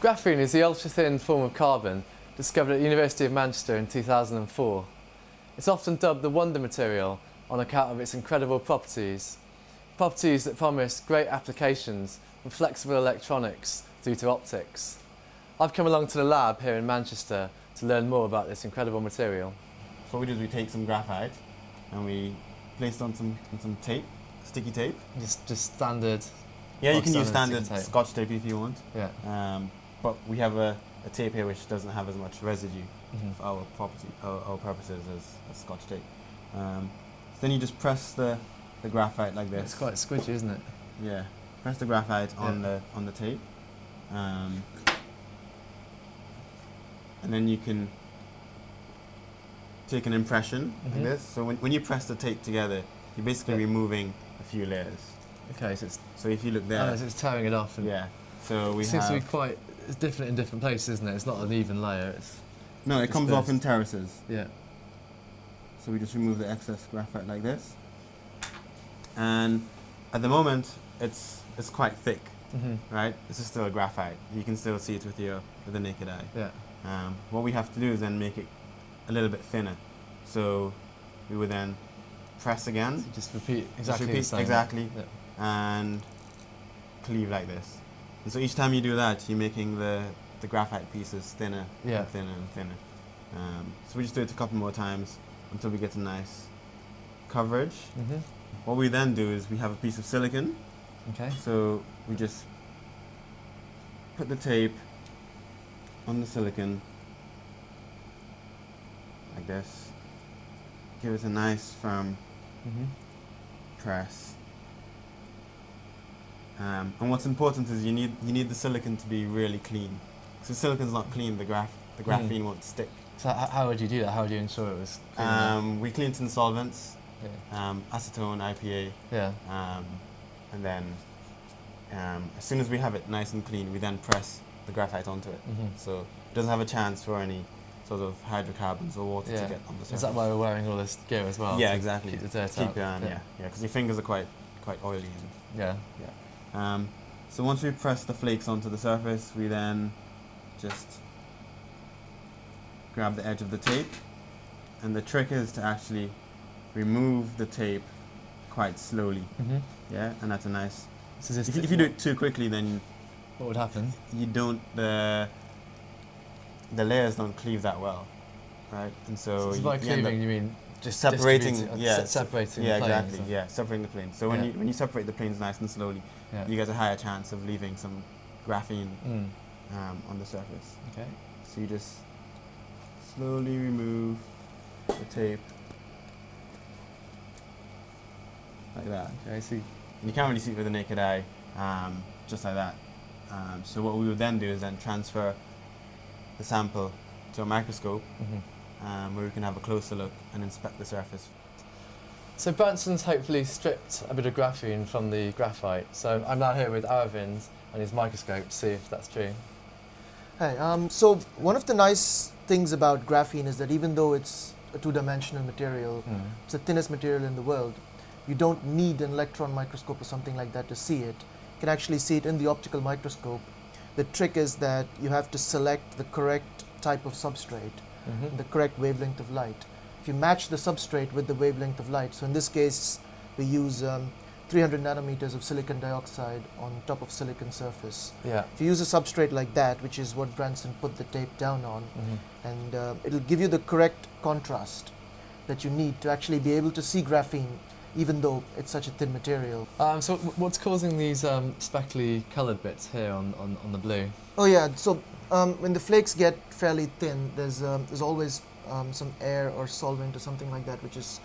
Graphene is the ultra-thin form of carbon discovered at the University of Manchester in 2004. It's often dubbed the wonder material on account of its incredible properties, properties that promise great applications for flexible electronics through to optics. I've come along to the lab here in Manchester to learn more about this incredible material. So what we do is we take some graphite and we place it on some tape, sticky tape. Just standard. Yeah, you can use standard Scotch tape if you want. Yeah. But we have a tape here which doesn't have as much residue for our purposes as Scotch tape. Then you just press the graphite like this. It's quite squidgy, isn't it? Yeah. Press the graphite on the tape. And then you can take an impression like this. So when you press the tape together, you're basically removing a few layers. Okay, so if you look there, it's tearing it off. And yeah. So it seems to be quite different in different places, isn't it? It's not an even layer. No, it comes off in terraces. Yeah. So we just remove the excess graphite like this, and at the moment it's quite thick, right? This is still graphite. You can still see it with the naked eye. Yeah. What we have to do is then make it a little bit thinner. So we would then press again. So just repeat exactly the same. Exactly, yeah. And cleave like this. And so each time you do that, you're making the graphite pieces thinner and thinner and thinner. So we just do it a couple more times until we get a nice coverage. What we then do is we have a piece of silicon. Okay. So we just put the tape on the silicon like this. Give it a nice firm press. And what's important is you need the silicon to be really clean. So if silicon's not clean, the graphene won't stick. So how would you do that? How would you ensure it was clean? We clean it in solvents, acetone, IPA. Yeah. And then as soon as we have it nice and clean, we then press the graphite onto it. So it doesn't have a chance for any sort of hydrocarbons or water to get on the surface. Is that why we're wearing all this gear as well? Yeah, exactly. Keep the dirt out. Yeah, because your fingers are quite oily. Yeah. So once we press the flakes onto the surface, we then just grab the edge of the tape, and the trick is to actually remove the tape quite slowly. Yeah, and that's a nice. So if you do it too quickly, then what would happen? You don't the layers don't cleave that well, right? And so by cleaving, you mean just separating? Separating. Yeah, the planes, exactly. Yeah, separating the planes. So when you separate the planes nice and slowly, you get a higher chance of leaving some graphene on the surface. Okay. So you just slowly remove the tape like that. Okay, I see. And you can't really see it with the naked eye, just like that. So what we would then do is then transfer the sample to a microscope, where we can have a closer look and inspect the surface. So Branson's hopefully stripped a bit of graphene from the graphite. So I'm now here with Aravind and his microscope to see if that's true. Hi. So one of the nice things about graphene is that even though it's a two-dimensional material, it's the thinnest material in the world, you don't need an electron microscope or something like that to see it. You can actually see it in the optical microscope. The trick is that you have to select the correct type of substrate, the correct wavelength of light. If you match the substrate with the wavelength of light, so in this case we use 300 nanometers of silicon dioxide on top of silicon surface. Yeah. If you use a substrate like that, which is what Branson put the tape down on, and it'll give you the correct contrast that you need to actually be able to see graphene, even though it's such a thin material. So what's causing these speckly coloured bits here on the blue? Oh yeah, so when the flakes get fairly thin, there's always some air or solvent or something like that which is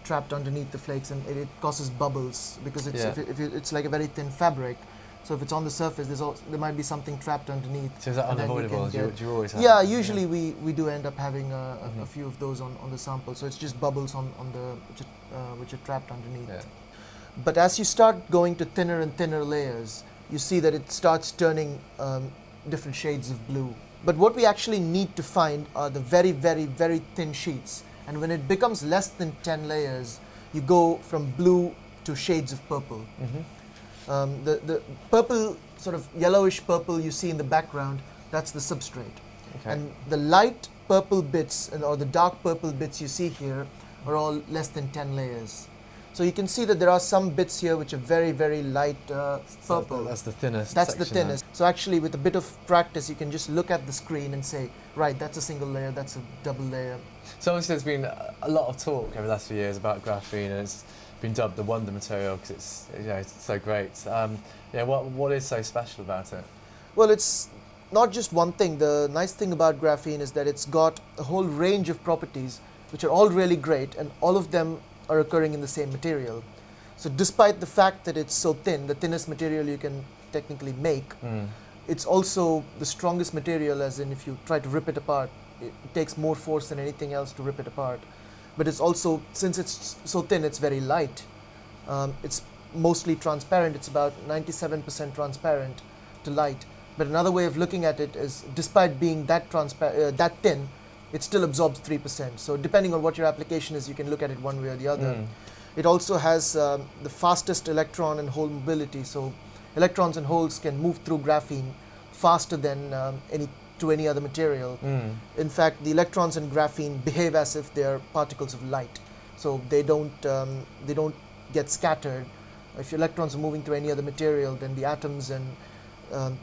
trapped underneath the flakes, and it causes bubbles because it's it's like a very thin fabric. So if it's on the surface, there might be something trapped underneath. So is that unavoidable? Do you always have? Yeah, usually we do end up having a few of those on the sample. So it's just bubbles on the which are trapped underneath. Yeah. But as you start going to thinner and thinner layers, you see that it starts turning different shades of blue. But what we actually need to find are the very, very, very thin sheets. And when it becomes less than 10 layers, you go from blue to shades of purple. The purple sort of yellowish purple you see in the background, that's the substrate. Okay. And the light purple bits or the dark purple bits you see here are all less than 10 layers. So you can see that there are some bits here which are very, very light purple. That's the thinnest. That's the thinnest. So actually with a bit of practice you can just look at the screen and say, right, that's a single layer, that's a double layer. So obviously there's been a lot of talk over the last few years about graphene, and it's been dubbed the wonder material because it's, it's so great. What is so special about it? Well, it's not just one thing. The nice thing about graphene is that it's got a whole range of properties which are all really great, and all of them are occurring in the same material. So despite the fact that it's so thin, the thinnest material you can technically make, it's also the strongest material, as in if you try to rip it apart, it takes more force than anything else to rip it apart. But it's also, since it's so thin, it's very light. It's mostly transparent. It's about 97% transparent to light. But another way of looking at it is, despite being that thin, it still absorbs 3%. So depending on what your application is, you can look at it one way or the other. It also has the fastest electron and hole mobility. So electrons and holes can move through graphene faster than any other material. In fact, the electrons in graphene behave as if they are particles of light. So they don't get scattered. If electrons are moving through any other material, then the atoms and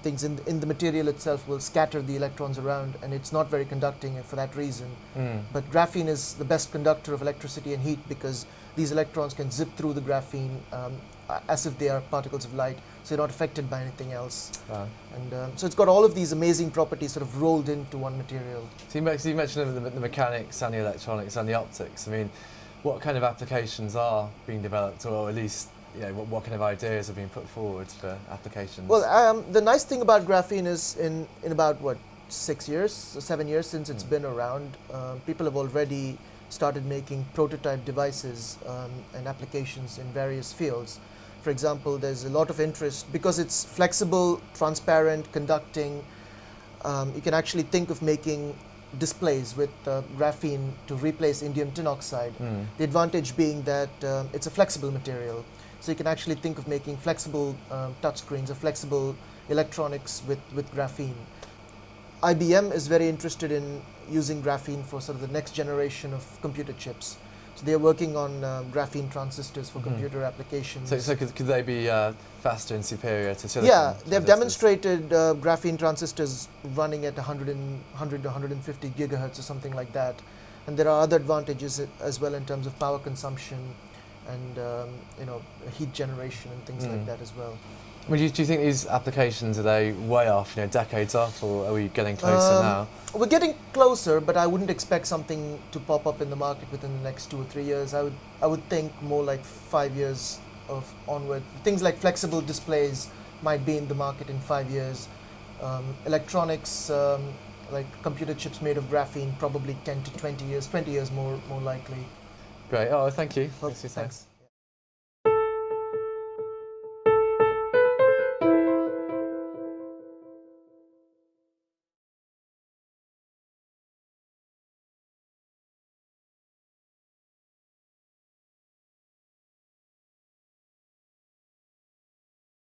things in the material itself will scatter the electrons around, and it's not very conducting for that reason. But graphene is the best conductor of electricity and heat because these electrons can zip through the graphene as if they are particles of light, so they're not affected by anything else. Wow. And so it's got all of these amazing properties sort of rolled into one material. So you mentioned the mechanics and the electronics and the optics. I mean, what kind of applications are being developed, or at least what kind of ideas are being put forward for applications? Well, the nice thing about graphene is in about, 6 years, or 7 years since it's been around, people have already started making prototype devices and applications in various fields. For example, there's a lot of interest because it's flexible, transparent, conducting. You can actually think of making displays with graphene to replace indium tin oxide. The advantage being that it's a flexible material. So you can actually think of making flexible touchscreens or flexible electronics with graphene. IBM is very interested in using graphene for sort of the next generation of computer chips. So they're working on graphene transistors for computer applications. So could they be faster and superior to silicon? Yeah, they've demonstrated graphene transistors running at 100 to 150 gigahertz or something like that. And there are other advantages as well in terms of power consumption and heat generation and things like that as well. I mean, do you think these applications, are they way off, decades off, or are we getting closer now? We're getting closer, but I wouldn't expect something to pop up in the market within the next 2 or 3 years. I would think more like 5 years onward. Things like flexible displays might be in the market in 5 years. Electronics, like computer chips made of graphene, probably 10 to 20 years, 20 years more likely. Great. Oh, thank you. Thanks.